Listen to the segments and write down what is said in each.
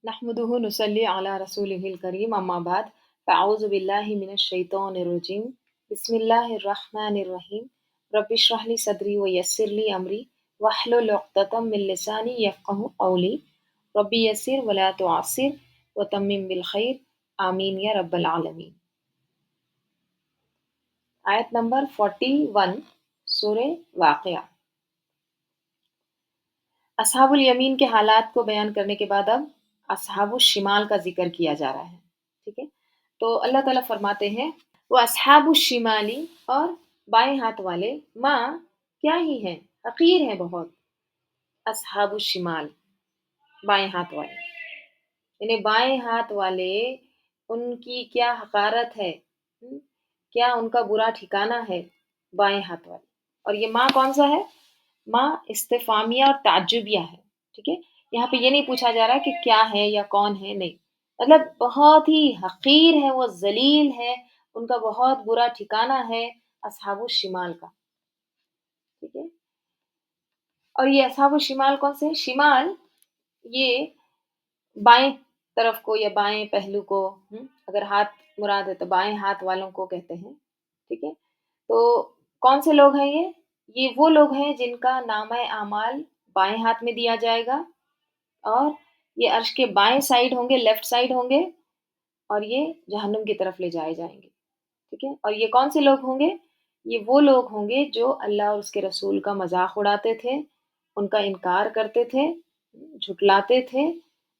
نحمده نصلي على رسوله الكريم أما بعد فأعوذ بالله من الشيطان الرجيم بسم الله الرحمن الرحيم رب اشرح لي صدري ويسر لي أمري واحلل عقدة من لساني يفقه قولي ربي يسر ولا تعسر وتمم بالخير آمين يا رب العالمين. آیت نمبر 41 سورہ واقعہ. اصحاب الیمین کے حالات کو بیان کرنے کے بعد اب اصحاب الشمال کا ذکر کیا جا رہا ہے. ٹھیک ہے، تو اللہ تعالیٰ فرماتے ہیں وہ اصحاب الشمالی اور بائیں ہاتھ والے ماں کیا ہی ہیں، حقیر ہیں بہت. اصحاب الشمال بائیں ہاتھ والے، یعنی بائیں ہاتھ والے ان کی کیا حقارت ہے، کیا ان کا برا ٹھکانہ ہے بائیں ہاتھ والے. اور یہ ماں کون سا ہے؟ ماں استفامیہ اور تعجبیہ ہے. ٹھیک ہے، یہاں پہ یہ نہیں پوچھا جا رہا کہ کیا ہے یا کون ہے، نہیں، مطلب بہت ہی حقیر ہے، وہ ذلیل ہے، ان کا بہت برا ٹھکانہ ہے اصحاب الشمال کا. ٹھیک ہے، اور یہ اصحاب الشمال کون سے ہیں؟ شمال یہ بائیں طرف کو یا بائیں پہلو کو، اگر ہاتھ مراد ہے تو بائیں ہاتھ والوں کو کہتے ہیں. ٹھیک ہے، تو کون سے لوگ ہیں یہ وہ لوگ ہیں جن کا نامہ اعمال بائیں ہاتھ میں دیا جائے گا، اور یہ عرش کے بائیں سائیڈ ہوں گے، لیفٹ سائیڈ ہوں گے، اور یہ جہنم کی طرف لے جائے جائیں گے. ٹھیک ہے، اور یہ کون سے لوگ ہوں گے؟ یہ وہ لوگ ہوں گے جو اللہ اور اس کے رسول کا مذاق اڑاتے تھے، ان کا انکار کرتے تھے، جھٹلاتے تھے،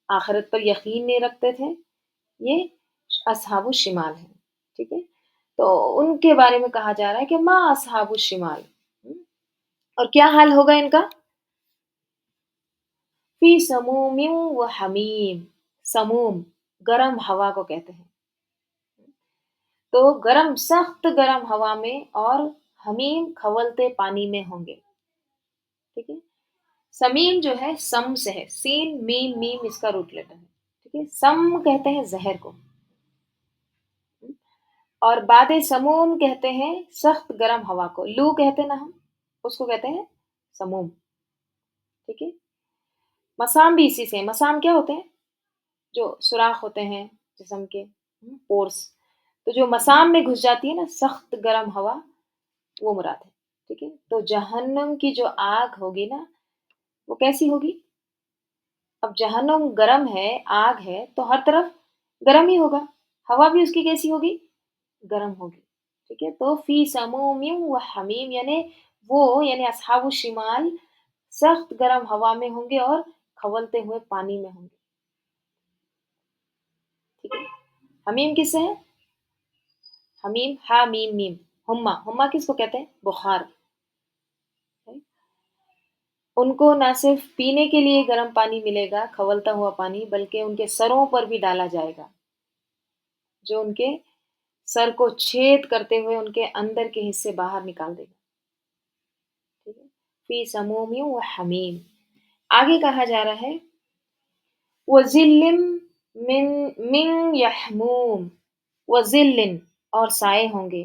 آخرت پر یقین نہیں رکھتے تھے. یہ اصحاب الشمال ہیں. ٹھیک ہے، تو ان کے بارے میں کہا جا رہا ہے کہ ما اصحاب الشمال، اور کیا حال ہوگا ان کا؟ فی سموم و حمیم. سموم گرم ہوا کو کہتے ہیں، تو گرم، سخت گرم ہوا میں، اور حمیم کھولتے پانی میں ہوں گے. ٹھیک ہے، سمیم جو ہے سم سے ہے، سین میم میم اس کا روٹ لیٹر ہے. ٹھیک ہے، سم کہتے ہیں زہر کو، اور باد سموم کہتے ہیں سخت گرم ہوا کو. لو کہتے ہیں نا ہم، اس کو کہتے ہیں سموم. ٹھیک ہے، مسام بھی اسی سے. مسام کیا ہوتے ہیں؟ جو سوراخ ہوتے ہیں جسم کے، پورس. تو جو مسام میں گھس جاتی ہے نا سخت گرم ہوا، وہ مراد ہے. ٹھیک ہے، تو جہنم کی جو آگ ہوگی نا، وہ کیسی ہوگی؟ اب جہنم گرم ہے، آگ ہے، تو ہر طرف گرم ہی ہوگا، ہوا بھی اس کی کیسی ہوگی؟ گرم ہوگی. ٹھیک ہے، تو فی سموم و حمیم، یعنی اصحاب الشمال سخت گرم ہوا میں ہوں گے اور کھولتے ہوئے پانی میں ہوں گے. ٹھیک ہے، حمیم کس سے ہے؟ حمیم ہا میم میم. ہما، ہما کس کو کہتے ہیں؟ بخار. ان کو نہ صرف پینے کے لیے گرم پانی ملے گا، کھولتا ہوا پانی، بلکہ ان کے سروں پر بھی ڈالا جائے گا، جو ان کے سر کو چھید کرتے ہوئے ان کے اندر کے حصے باہر نکال دے گا. ٹھیک ہے، فی سموم و حمیم. آگے کہا جا رہا ہے وَظِلٍّ مِّن یحموم. وَظِلٍّ، اور سائے ہوں گے.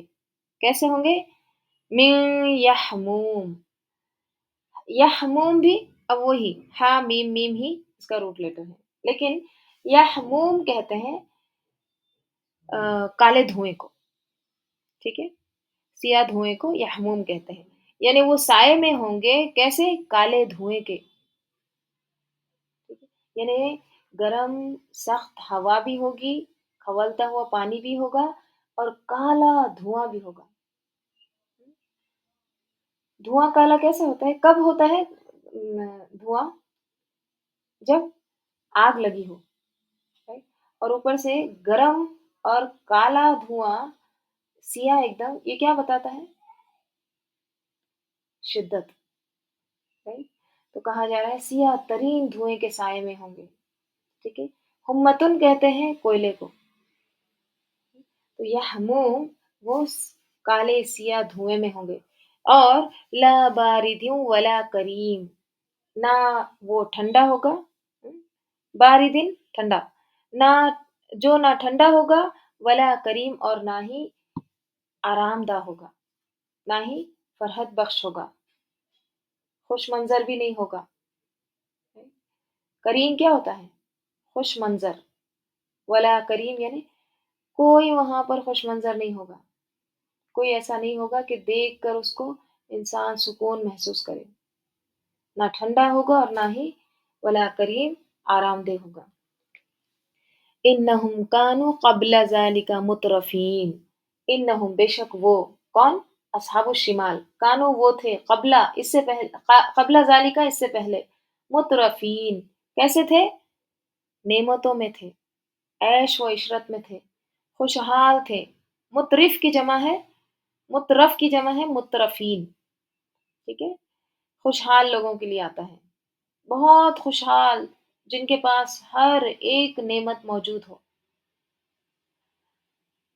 کیسے ہوں گے؟ من یحموم. یحموم بھی اب وہی ہا میم میم ہی اس کا روٹ لیٹر ہے، لیکن یحموم کہتے ہیں کالے دھوئیں کو. ٹھیک ہے، سیاہ دھوئیں کو یحموم کہتے ہیں. یعنی وہ سائے میں ہوں گے کیسے؟ کالے دھوئیں کے. یعنی گرم سخت ہوا بھی ہوگی، کھولتا ہوا پانی بھی ہوگا، اور کالا دھواں بھی ہوگا. دھواں کالا کیسے ہوتا ہے؟ کب ہوتا ہے دھواں؟ جب آگ لگی ہو، اور اوپر سے گرم اور کالا دھواں، سیاہ ایک دم. یہ کیا بتاتا ہے؟ شدت. تو کہا جا رہا ہے سیاہ ترین دھوئیں کے سائے میں ہوں گے. ٹھیک ہے، ہمتن کہتے ہیں کوئلے کو. تو یہ ہموم وہ کالے سیاہ دھوئیں میں ہوں گے. اور لا باردین ولا کریم، نہ وہ ٹھنڈا ہوگا، باردن ٹھنڈا، نہ ٹھنڈا ہوگا، ولا کریم، اور نہ ہی آرام دہ ہوگا، نہ ہی فرحت بخش ہوگا، خوش منظر بھی نہیں ہوگا. کریم کیا ہوتا ہے؟ خوش منظر، ولا کریم یعنی کوئی وہاں پر خوش منظر نہیں ہوگا، کوئی ایسا نہیں ہوگا کہ دیکھ کر اس کو انسان سکون محسوس کرے، نہ ٹھنڈا ہوگا اور نہ ہی ولا کریم آرام دہ ہوگا۔ انہم کانوا قبل ذالک مترفین، انہم بے شک وہ، کون؟ اصحاب الشمال، کانو وہ تھے، قبل اس سے پہلے، قبل ذالک اس سے پہلے، مترفین کیسے تھے؟ نعمتوں میں تھے، عیش و عشرت میں تھے، خوشحال تھے۔ مترف کی جمع ہے، مترف کی جمع ہے مترفین، ٹھیک ہے، خوشحال لوگوں کے لیے آتا ہے، بہت خوشحال، جن کے پاس ہر ایک نعمت موجود ہو۔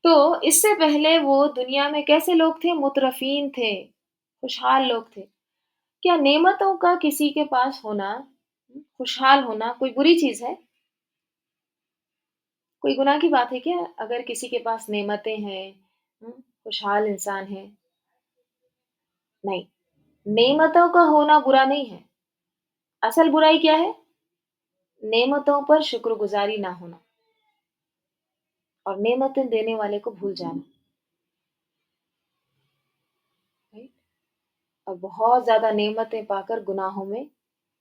تو اس سے پہلے وہ دنیا میں کیسے لوگ تھے؟ مترفین تھے، خوشحال لوگ تھے۔ کیا نعمتوں کا کسی کے پاس ہونا، خوشحال ہونا کوئی بری چیز ہے؟ کوئی گناہ کی بات ہے کیا اگر کسی کے پاس نعمتیں ہیں، خوشحال انسان ہے؟ نہیں، نعمتوں کا ہونا برا نہیں ہے، اصل برائی کیا ہے؟ نعمتوں پر شکر گزاری نہ ہونا اور نعمتیں دینے والے کو بھول جانا، اور بہت زیادہ نعمتیں پا کر گناہوں میں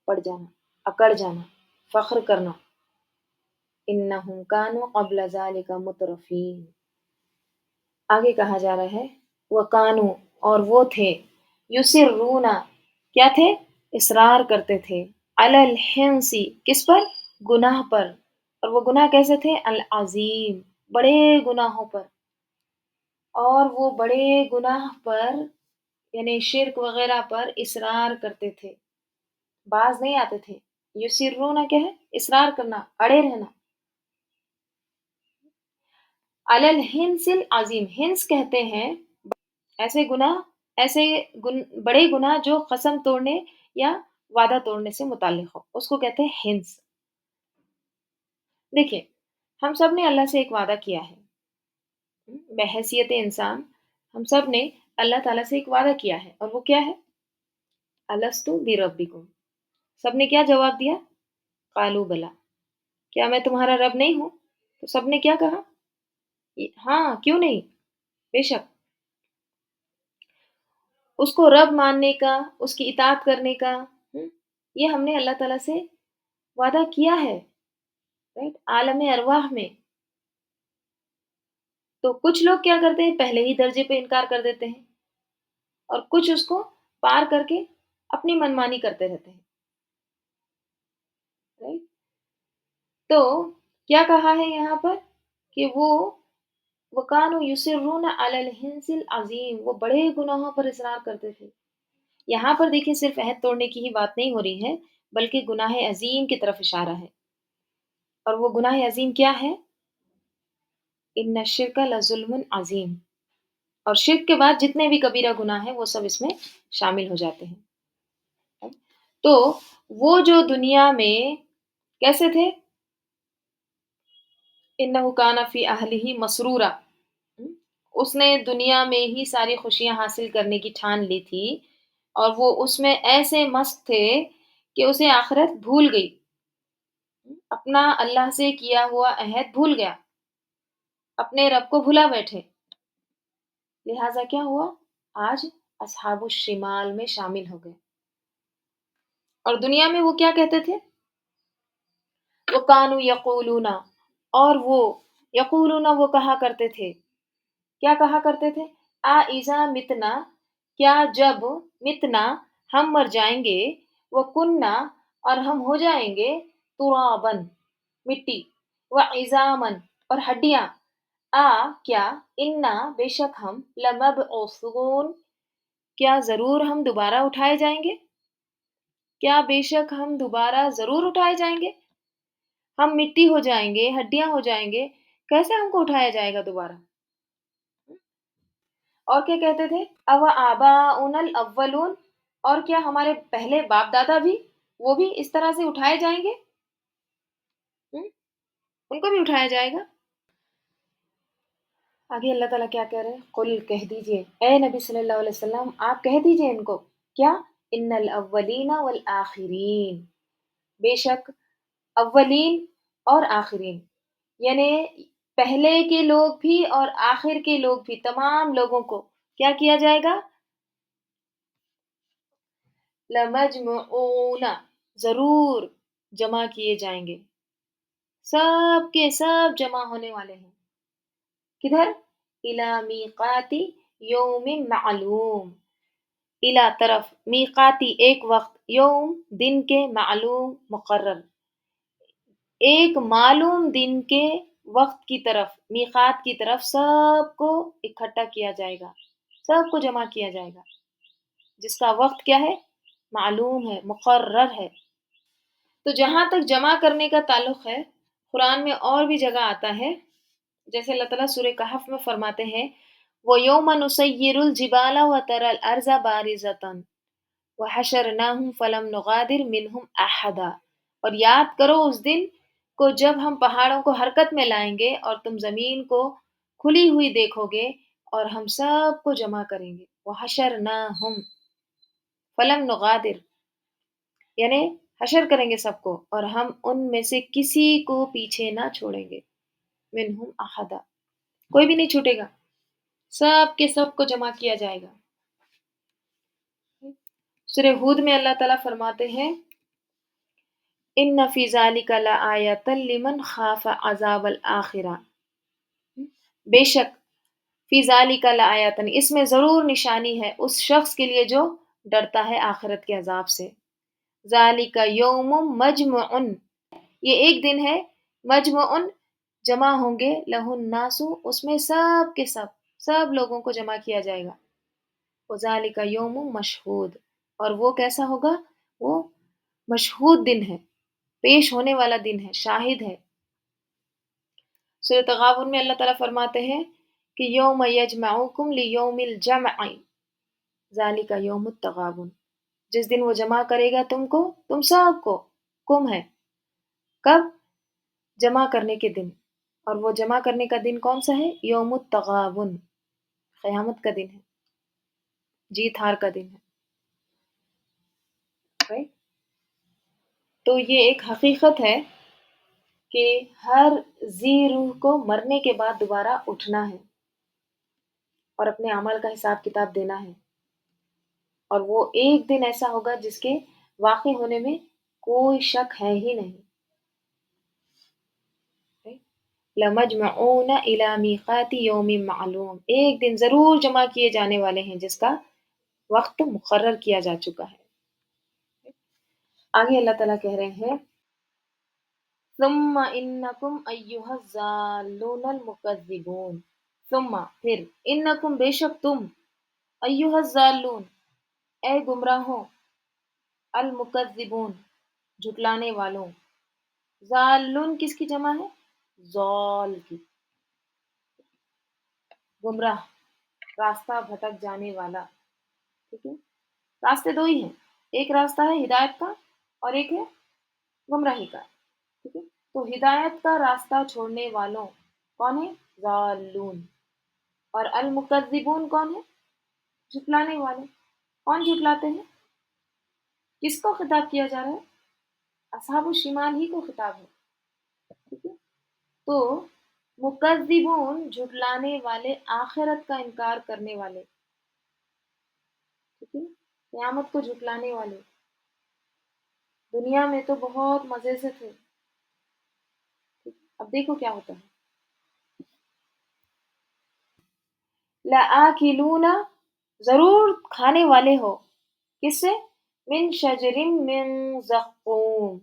پڑ جانا، اکڑ جانا، فخر کرنا۔ انہم کانوا قبل ذالک مترفین، آگے کہا جا رہا ہے وَقَانُوا اور وہ تھے، یُصِرُّونَ کیا تھے؟ اصرار کرتے تھے، علی الحنث کس پر؟ گناہ پر، اور وہ گناہ کیسے تھے؟ العظیم بڑے گناہوں پر، اور وہ بڑے گناہ پر یعنی شرک وغیرہ پر اصرار کرتے تھے، باز نہیں آتے تھے۔ یُصِرُّونَ کیا ہے؟ اصرار کرنا، اڑے رہنا، علی الحنث العظیم، حنث کہتے ہیں ایسے گناہ، ایسے بڑے گناہ جو قسم توڑنے یا وعدہ توڑنے سے متعلق ہو، اس کو کہتے ہیں حنث۔ دیکھیے، ہم سب نے اللہ سے ایک وعدہ کیا ہے، بحیثیت انسان ہم سب نے اللہ تعالیٰ سے ایک وعدہ کیا ہے، اور وہ کیا ہے؟ الستُ بربکم، سب نے کیا جواب دیا؟ قالوا بلی، کیا میں تمہارا رب نہیں ہوں؟ تو سب نے کیا کہا؟ ہاں، کیوں نہیں، بے شک۔ اس کو رب ماننے کا، اس کی اطاعت کرنے کا، یہ ہم نے اللہ تعالیٰ سے وعدہ کیا ہے، رائٹ، عالم ارواح میں۔ تو کچھ لوگ کیا کرتے ہیں؟ پہلے ہی درجے پہ انکار کر دیتے ہیں، اور کچھ اس کو پار کر کے اپنی منمانی کرتے رہتے ہیں، رائٹ۔ تو کیا کہا ہے یہاں پر کہ وہ وَكَانُوا يُصِرُّونَ عَلَى الْحِنثِ الْعَظِيمِ، وہ بڑے گناہوں پر اصرار کرتے تھے۔ یہاں پر دیکھیں صرف عہد توڑنے کی ہی بات نہیں ہو رہی ہے، بلکہ گناہ عظیم کی طرف اشارہ ہے، اور وہ گناہ عظیم کیا ہے؟ ان الشرک لظلم عظیم، اور شرک کے بعد جتنے بھی کبیرہ گناہ ہیں وہ سب اس میں شامل ہو جاتے ہیں۔ تو وہ جو دنیا میں کیسے تھے؟ انہ کان فی اہلہ مسرورا، اس نے دنیا میں ہی ساری خوشیاں حاصل کرنے کی ٹھان لی تھی، اور وہ اس میں ایسے مست تھے کہ اسے آخرت بھول گئی، اپنا اللہ سے کیا ہوا عہد بھول گیا، اپنے رب کو بھلا بیٹھے، لہٰذا کیا ہوا؟ آج اصحاب الشمال میں شامل ہو گئے۔ اور دنیا میں وہ کیا کہتے تھے؟ وَقَانُوا یقولون، اور وہ یقولون وہ کہا کرتے تھے، کیا کہا کرتے تھے؟ اذا متنا، کیا جب متنا ہم مر جائیں گے، وکننا اور ہم ہو جائیں گے، ترابن مٹی، وعظامن اور ہڈیاں، کیا انا بے شک ہم لمبعوثون، کیا ضرور ہم دوبارہ اٹھائے جائیں گے، کیا بے شک ہم دوبارہ ضرور اٹھائے جائیں گے، ہم مٹی ہو جائیں گے، ہڈیاں ہو جائیں گے، کیسے ہم کو اٹھایا جائے گا دوبارہ؟ اور کیا کہتے تھے؟ او آباؤنا الاولون، اور کیا ہمارے پہلے باپ دادا بھی، وہ بھی اس طرح سے اٹھائے جائیں گے؟ ان کو بھی اٹھایا جائے گا؟ آگے اللہ تعالیٰ کیا کہہ رہے ہیں؟ قل کہہ دیجئے، اے نبی صلی اللہ علیہ وسلم آپ کہہ دیجئے ان کو، کیا؟ ان الاولین والآخرین، بے شک اولین اور آخرین، یعنی پہلے کے لوگ بھی اور آخر کے لوگ بھی، تمام لوگوں کو کیا کیا جائے گا؟ لمجمعون، ضرور جمع کیے جائیں گے، سب کے سب جمع ہونے والے ہیں، کدھر؟ الی میقات یوم معلوم، الی طرف، میقاتی ایک وقت، یوم دن کے، معلوم مقرر، ایک معلوم دن کے وقت کی طرف، میقات کی طرف سب کو اکٹھا کیا جائے گا، سب کو جمع کیا جائے گا، جس کا وقت کیا ہے؟ معلوم ہے، مقرر ہے۔ تو جہاں تک جمع کرنے کا تعلق ہے، قرآن میں اور بھی جگہ آتا ہے، جیسے اللہ تعالیٰ سورہ کہف میں فرماتے ہیں وَيَوْمَ نُسَيِّرُ الْجِبَالَ وَتَرَى الْأَرْضَ بَارِزَةً وَحَشَرْنَاهُمْ فَلَمْ نُغَادِرْ مِنْهُمْ أَحَدًا، اور یاد کرو اس دن کو جب ہم پہاڑوں کو حرکت میں لائیں گے اور تم زمین کو کھلی ہوئی دیکھو گے اور ہم سب کو جمع کریں گے، وَحَشَرْنَاهُمْ فَلَمْ نُغَادِرْ، یعنی حشر کریں گے سب کو اور ہم ان میں سے کسی کو پیچھے نہ چھوڑیں گے، منہم احدا، کوئی بھی نہیں چھوٹے گا، سب کے سب کو جمع کیا جائے گا۔ سورہ ہود میں اللہ تعالیٰ فرماتے ہیں ان فی ذلک لآیۃ لمن خاف عذاب الآخرہ، بے شک فی ذلک لآیۃ، اس میں ضرور نشانی ہے اس شخص کے لیے جو ڈرتا ہے آخرت کے عذاب سے۔ ذالک یوم مجمع، یہ ایک دن ہے، مجمع جمع ہوں گے، لہ الناس، اس میں سب کے سب، سب لوگوں کو جمع کیا جائے گا، وذالک یوم مشہود، اور وہ کیسا ہوگا؟ وہ مشہود دن ہے، پیش ہونے والا دن ہے، شاہد ہے۔ سورۃ تغابن میں اللہ تعالیٰ فرماتے ہیں کہ یوم یجمعکم لیوم الجمع ذالک یوم التغابن، جس دن وہ جمع کرے گا تم کو، تم سب کو، کم ہے، کب؟ جمع کرنے کے دن، اور وہ جمع کرنے کا دن کون سا ہے؟ یوم التغابن، قیامت کا دن ہے، جیت ہار کا دن ہے، right؟ تو یہ ایک حقیقت ہے کہ ہر ذی روح کو مرنے کے بعد دوبارہ اٹھنا ہے اور اپنے عمل کا حساب کتاب دینا ہے، اور وہ ایک دن ایسا ہوگا جس کے واقع ہونے میں کوئی شک ہے ہی نہیں۔ لَمَجْمَعُونَ إِلَى مِيقَاتِ يَوْمٍ مَّعْلُومٍ، ایک دن ضرور جمع کیے جانے والے ہیں جس کا وقت مقرر کیا جا چکا ہے۔ آگے اللہ تعالیٰ کہہ رہے ہیں ثم انکم ایھا الضالون المکذبون، ثم پھر، انکم بے شک تم، ایھا الضالون اے گمراہوں، المکذبون جھٹلانے والوں، ضالون کس کی جمع ہے؟ ضال کی، گمراہ، راستہ بھٹک جانے والا، ٹھیک ہے؟ راستے دو ہی ہیں، ایک راستہ ہے ہدایت کا اور ایک ہے گمراہی کا، ٹھیک ہے؟ تو ہدایت کا راستہ چھوڑنے والوں کون ہے؟ ضالون، اور المکذبون کون ہے؟ جھٹلانے والے۔ کون جھٹلاتے ہیں؟ کس کو خطاب کیا جا رہا ہے؟ اصحاب الشمال ہی کو خطاب ہے، ٹھیک ہے؟ تو مکذبون جھٹلانے والے، آخرت کا انکار کرنے والے، ٹھیک ہے؟ قیامت کو جھٹلانے والے، دنیا میں تو بہت مزے سے تھے، اب دیکھو کیا ہوتا ہے۔ لآکلون، ضرور کھانے والے ہو، کس سے؟ من شجر من زقوم،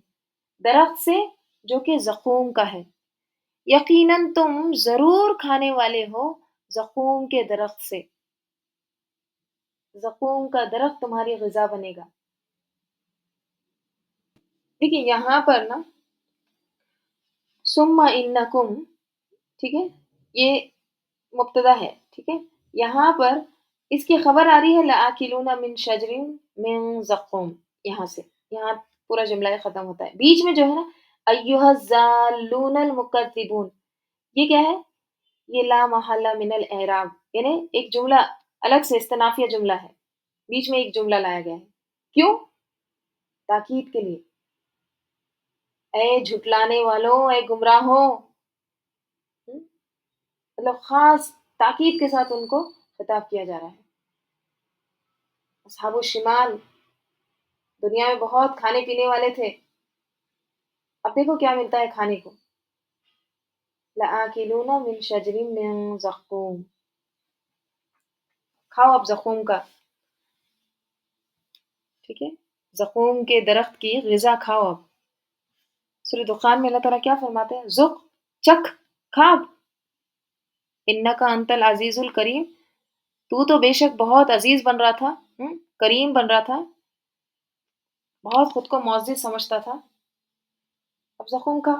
درخت سے جو کہ زقوم کا ہے، یقیناً تم ضرور کھانے والے ہو زقوم کے درخت سے، زقوم کا درخت تمہاری غذا بنے گا۔ دیکھیں یہاں پر نا ثم انکم، ٹھیک ہے، یہ مبتدا ہے، ٹھیک ہے، یہاں پر اس کی خبر آ رہی ہے لآکلون من شجر من زقوم، یہاں سے، یہاں پورا جملہ ختم ہوتا ہے، بیچ میں جو ہے نا ایھا الضالون المکذبون، یہ کیا ہے؟ یہ لا محل من الاعراب، یعنی ایک جملہ الگ سے استنافیہ جملہ ہے، بیچ میں ایک جملہ لایا گیا ہے، کیوں؟ تاکید کے لیے، اے جھٹلانے والوں، اے گمراہوں، مطلب خاص تاکید کے ساتھ ان کو خطاب کیا جا رہا ہے. اصحاب الشمال دنیا میں بہت کھانے پینے والے تھے. اب دیکھو کیا ملتا ہے کھانے کو. لآکلون من شجر من زقوم. کھاؤ اب زقوم کا، ٹھیک ہے، زقوم کے درخت کی غذا کھاؤ اب. سورہ دخان میں اللہ تعالیٰ کیا فرماتے ہیں؟ ذق، چکھ، کھا اب. انک انت العزیز الکریم، تو بے شک بہت عزیز بن رہا تھا، کریم بن رہا تھا، بہت خود کو معزز سمجھتا تھا. اب زخم کا.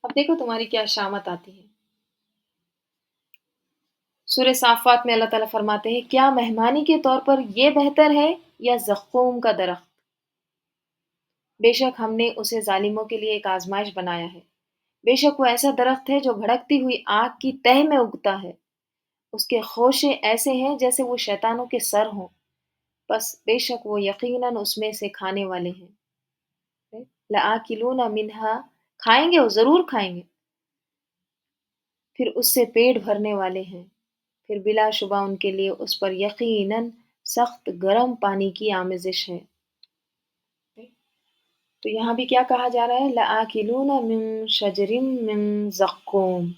اب دیکھو تمہاری کیا شامت آتی ہے. سورہ صافات میں اللہ تعالیٰ فرماتے ہیں کیا مہمانی کے طور پر یہ بہتر ہے یا زقوم کا درخت؟ بے شک ہم نے اسے ظالموں کے لیے ایک آزمائش بنایا ہے. بے شک وہ ایسا درخت ہے جو بھڑکتی ہوئی آگ کی تہ میں اگتا ہے. اس کے خوشے ایسے ہیں جیسے وہ شیطانوں کے سر ہوں. بس بے شک وہ یقیناً اس میں سے کھانے والے ہیں. لآکلون منہا، کھائیں گے، وہ ضرور کھائیں گے. پھر اس سے پیٹ بھرنے والے ہیں. پھر بلا شبہ ان کے لیے اس پر یقیناً سخت گرم پانی کی آمیزش ہے. تو یہاں بھی کیا کہا جا رہا ہے؟ لآکلون من شجر من زقوم،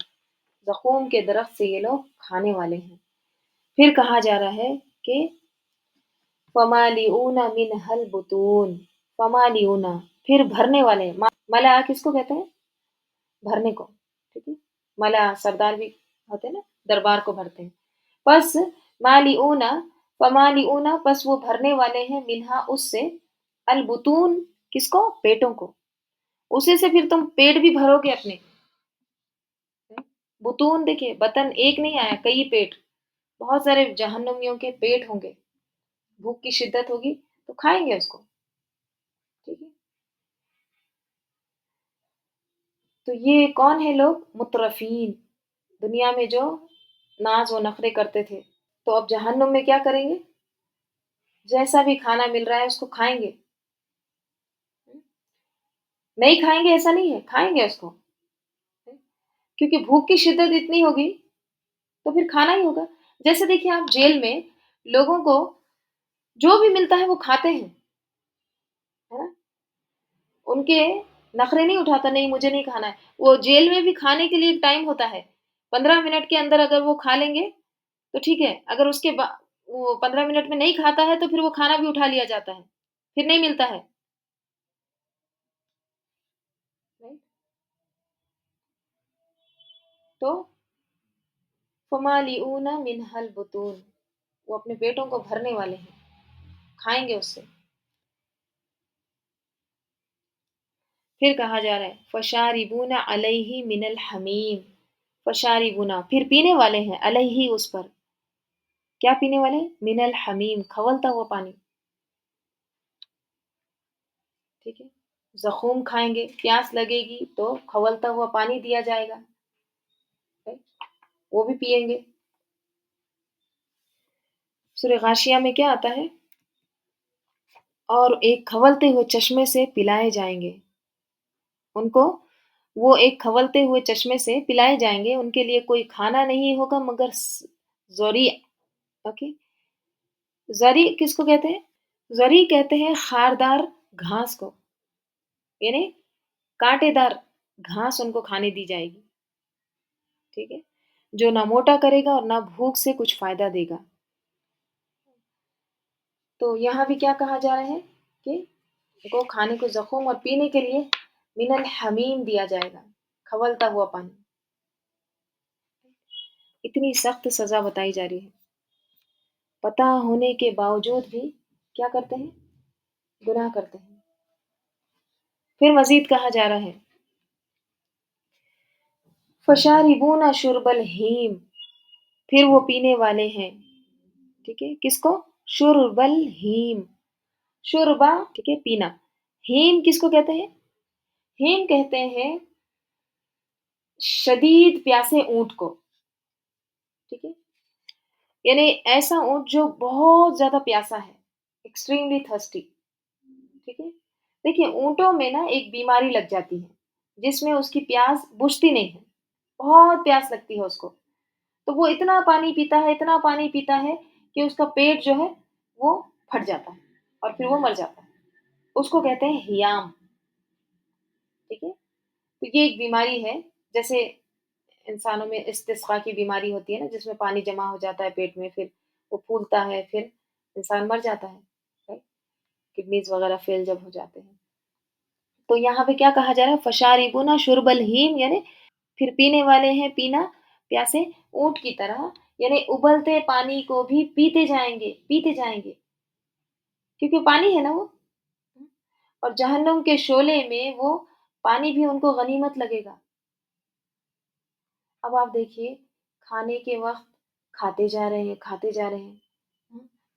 زقوم کے درخت سے یہ لوگ کھانے والے ہیں. پھر کہا جا رہا ہے کہ فمالئون منہ البطون، فمالئون پھر بھرنے والے. ملا کس کو کہتے ہیں؟ بھرنے کو، ٹھیک ہے. ملا سردار بھی ہوتے ہیں نا، دربار کو بھرتے ہیں. پس مالئون، فمالئون پس وہ بھرنے والے ہیں، منہا اس سے، البطون کس کو؟ پیٹوں کو. اسی سے پھر تم پیٹ بھی بھرو گے اپنے. بطون دیکھے، بطن ایک نہیں آیا، کئی پیٹ. بہت سارے جہنمیوں کے پیٹ ہوں گے. بھوک کی شدت ہوگی تو کھائیں گے اس کو، ٹھیک ہے. تو یہ کون ہے لوگ؟ مترفین، دنیا میں جو ناز و نخرے کرتے تھے. تو اب جہنم میں کیا کریں گے؟ جیسا بھی کھانا مل رہا ہے اس کو کھائیں گے. نہیں کھائیں گے ایسا نہیں ہے، کھائیں گے اس کو، کیونکہ بھوک کی شدت اتنی ہوگی تو پھر کھانا ہی ہوگا. جیسے دیکھیے آپ جیل میں لوگوں کو جو بھی ملتا ہے وہ کھاتے ہیں، ہے نا. ان کے نخرے نہیں اٹھاتا، نہیں مجھے نہیں کھانا ہے. وہ جیل میں بھی کھانے کے لیے ایک ٹائم ہوتا ہے. 15 منٹ کے اندر اگر وہ کھا لیں گے تو ٹھیک ہے. اگر اس کے وہ 15 منٹ میں نہیں کھاتا ہے تو پھر وہ کھانا بھی اٹھا لیا جاتا ہے، پھر نہیں ملتا ہے. تو فمالئون منہ البطون، وہ اپنے پیٹوں کو بھرنے والے ہیں، کھائیں گے اس سے. پھر کہا جا رہا ہے فشاربون علیہ من الحمیم، فشاربون پھر پینے والے ہیں، علیہ اس پر. کیا پینے والے؟ من الحمیم، کھولتا ہوا پانی، ٹھیک ہے. زخوم کھائیں گے، پیاس لگے گی تو کھولتا ہوا پانی دیا جائے گا، وہ بھی پئیں گے. سورہ غاشیہ میں کیا آتا ہے؟ اور ایک کھولتے ہوئے چشمے سے پلائے جائیں گے ان کو. وہ ایک کھولتے ہوئے چشمے سے پلائے جائیں گے. ان کے لیے کوئی کھانا نہیں ہوگا مگر زریع. اوکے، زریع کس کو کہتے ہیں؟ زریع کہتے ہیں خاردار گھاس کو، یعنی کانٹے دار گھاس ان کو کھانے دی جائے گی، ٹھیک ہے، جو نہ موٹا کرے گا اور نہ بھوک سے کچھ فائدہ دے گا. تو یہاں بھی کیا کہا جا رہا ہے کہ ان کو کھانے کو زخم اور پینے کے لیے من الحمیم دیا جائے گا، کھولتا ہوا پانی. اتنی سخت سزا بتائی جا رہی ہے. پتہ ہونے کے باوجود بھی کیا کرتے ہیں؟ گناہ کرتے ہیں. پھر مزید کہا جا رہا ہے فشاربون شرب الہیم، پھر وہ پینے والے ہیں، ٹھیک ہے، کس کو؟ شرب الہیم. شربا ٹھیک ہے، پینا. ہیم کس کو کہتے ہیں؟ ہیم کہتے ہیں شدید پیاسے اونٹ کو، ٹھیک ہے، یعنی ایسا اونٹ جو بہت زیادہ پیاسا ہے، ایکسٹریملی تھرسٹی. ٹھیک ہے؟ دیکھیے اونٹوں میں نا ایک بیماری لگ جاتی ہے جس میں اس کی پیاس بجھتی نہیں ہے، بہت پیاس لگتی ہے اس کو، تو وہ اتنا پانی پیتا ہے، اتنا پانی پیتا ہے کہ اس کا پیٹ جو ہے وہ پھٹ جاتا ہے اور پھر وہ مر جاتا ہے، اس کو کہتے ہیں ہیام، ٹھیک ہے؟ تو یہ ایک بیماری ہے، جیسے انسانوں میں استسقاء کی بیماری ہوتی ہے نا، جس میں پانی جمع ہو جاتا ہے پیٹ میں، پھر وہ پھولتا ہے، پھر انسان مر جاتا ہے، کڈنیز وغیرہ فیل جب ہو جاتے ہیں۔ تو یہاں پہ کیا کہا جا رہا ہے، فشاربونا شرب الہیم، یعنی پھر پینے والے ہیں پینا پیاسے اونٹ کی طرح، یعنی ابلتے پانی کو بھی پیتے جائیں گے، پیتے جائیں گے، کیونکہ پانی ہے نا وہ، اور جہنم کے شعلے میں وہ پانی بھی ان کو غنیمت لگے گا۔ اب آپ دیکھیے کھانے کے وقت کھاتے جا رہے ہیں، کھاتے جا رہے ہیں،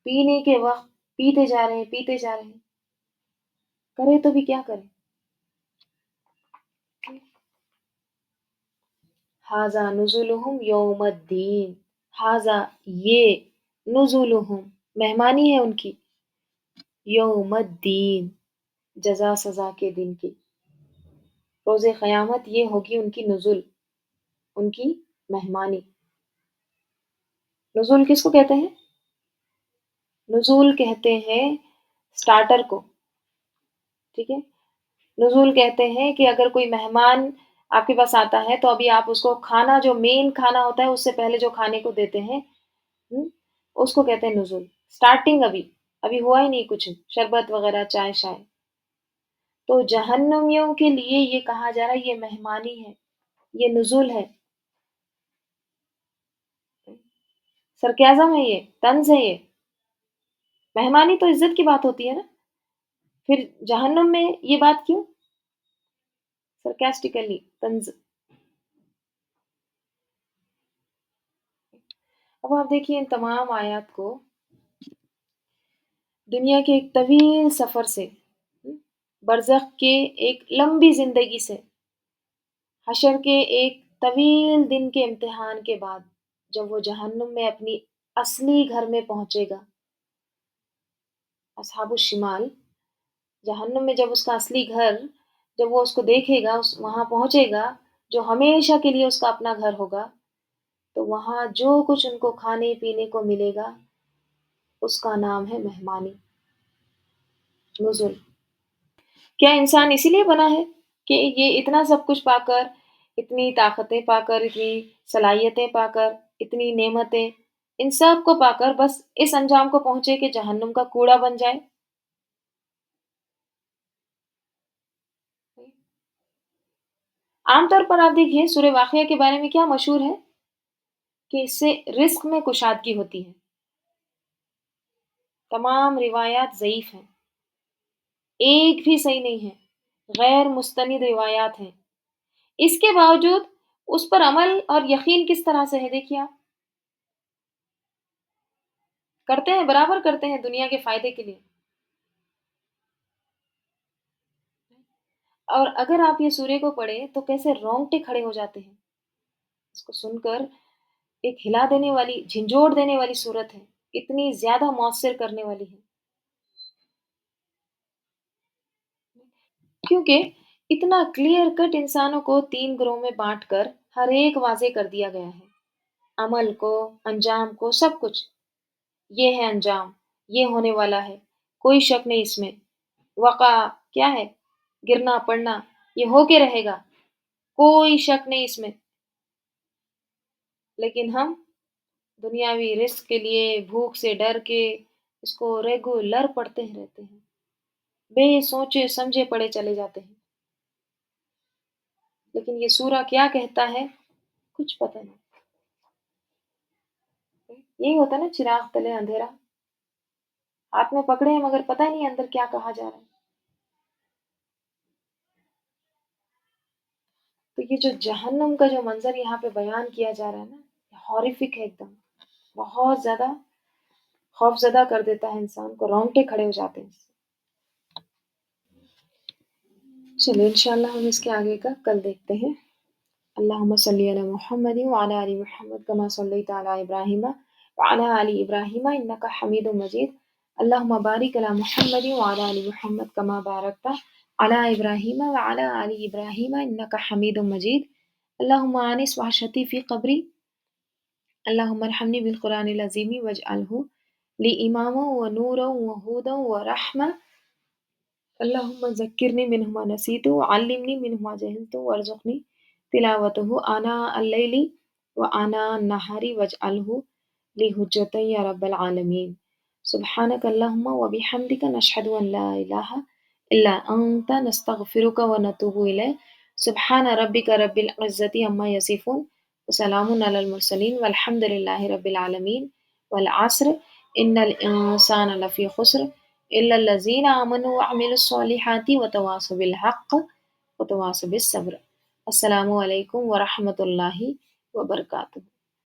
پینے کے وقت پیتے جا رہے ہیں، پیتے جا رہے ہیں، کرے تو بھی کیا کریں؟ ھذا نزلہم یوم الدین، ھذا یہ، نزلہم مہمانی ہے ان کی، یوم الدین جزا سزا کے دن کی، روز قیامت یہ ہوگی ان کی نزل، ان کی مہمانی۔ نزول کس کو کہتے ہیں؟ نزول کہتے ہیں سٹارٹر کو، ٹھیک ہے؟ نزول کہتے ہیں کہ اگر کوئی مہمان آپ کے پاس آتا ہے تو ابھی آپ اس کو کھانا، جو مین کھانا ہوتا ہے اس سے پہلے جو کھانے کو دیتے ہیں، اس کو کہتے ہیں نزول، سٹارٹنگ ابھی ہوا ہی نہیں کچھ، شربت وغیرہ چائے شائے۔ تو جہنمیوں کے لیے یہ کہا جا رہا ہے یہ مہمانی ہے، یہ نزول ہے، سرکیازم ہے، یہ طنز ہے، یہ مہمانی تو عزت کی بات ہوتی ہے نا، پھر جہنم میں یہ بات کیوں؟ سرکاسٹیکلی طنز۔ اب آپ دیکھیے ان تمام آیات کو دنیا کے ایک طویل سفر سے، برزخ کے ایک لمبی زندگی سے، حشر کے ایک طویل دن کے امتحان کے بعد جب وہ جہنم میں اپنی اصلی گھر میں پہنچے گا، اصحاب الشمال جہنم میں جب اس کا اصلی گھر، جب وہ اس کو دیکھے گا، وہاں پہنچے گا جو ہمیشہ کے لیے اس کا اپنا گھر ہوگا، تو وہاں جو کچھ ان کو کھانے پینے کو ملے گا اس کا نام ہے مہمانی، نزل۔ کیا انسان اسی لیے بنا ہے کہ یہ اتنا سب کچھ پا کر، اتنی طاقتیں پا کر، اتنی صلاحیتیں پا کر، اتنی نعمتیں، ان سب کو پا کر بس اس انجام کو پہنچے کہ جہنم کا کوڑا بن جائے؟ عام طور پر آپ دیکھیے سورہ واقعہ کے بارے میں کیا مشہور ہے کہ اس سے رزق میں کشادگی ہوتی ہے۔ تمام روایات ضعیف ہیں، ایک بھی صحیح نہیں ہے، غیر مستند روایات ہیں، اس کے باوجود اس پر عمل اور یقین کس طرح سے ہے، دیکھیے آپ کرتے ہیں، برابر کرتے ہیں دنیا کے فائدے کے لیے۔ اور اگر آپ یہ سورہ کو پڑھیں تو کیسے رونگٹے کھڑے ہو جاتے ہیں اس کو سن کر، ایک ہلا دینے والی، جھنجھوڑ دینے والی صورت ہے، اتنی زیادہ مؤثر کرنے والی ہے، کیونکہ اتنا کلیئر کٹ انسانوں کو تین گروہ میں بانٹ کر ہر ایک واضح کر دیا گیا ہے، عمل کو، انجام کو، سب کچھ، یہ ہے انجام، یہ ہونے والا ہے، کوئی شک نہیں اس میں، وقع کیا ہے، گرنا پڑنا، یہ ہو کے رہے گا، کوئی شک نہیں اس میں، لیکن ہم دنیاوی رزق کے لیے بھوک سے ڈر کے اس کو ریگولر پڑھتے ہی رہتے ہیں، بے سوچے سمجھے پڑے چلے جاتے ہیں، لیکن یہ سورہ کیا کہتا ہے کچھ پتہ نہیں۔ یہی ہوتا ہے نا، چراغ تلے اندھیرا، ہاتھ میں پکڑے ہیں مگر پتہ نہیں اندر کیا کہا جا رہا ہے۔ تو یہ جو جہنم کا جو منظر یہاں پہ بیان کیا جا رہا ہے نا، ہاریفک ہے ایک دم، بہت زیادہ خوف زدہ کر دیتا ہے انسان کو، رونگٹے کھڑے ہو جاتے ہیں اس سے۔ چلیے انشاءاللہ ہم اس کے آگے کا کل دیکھتے ہیں۔ اللہم صلی علی محمد وعلی آل محمد کما صلیت علی ابراہیم وعلی آل ابراہیم انک حمید مجید۔ اللهم بارك على محمد وعلى آل محمد كما باركت على إبراهيم وعلى آل إبراهيم إنك حميد مجيد. اللهم آنس وحشتي في قبري. اللهم ارحمني بالقرآن العظيم واجعله لي إماما ونورا وهدى ورحمة. اللهم ذكرني منه ما نسيت وعلمني منه ما جهلت وارزقني تلاوته آناء الليل وآناء النهار واجعله لي حجة يا رب العالمين. سبحانك اللهم وبحمدك نشهد أن لا إله إلا أنت نستغفرك ونتوب إليك. سبحان ربك رب العزة عما يصفون وسلام على المرسلين والحمد لله رب العالمين. والعصر إن الإنسان لفي خسر إلا الذين آمنوا وعملوا الصالحات وتواصوا بالحق وتواصوا بالصبر. السلام علیکم ورحمۃ اللہ وبرکاتہ.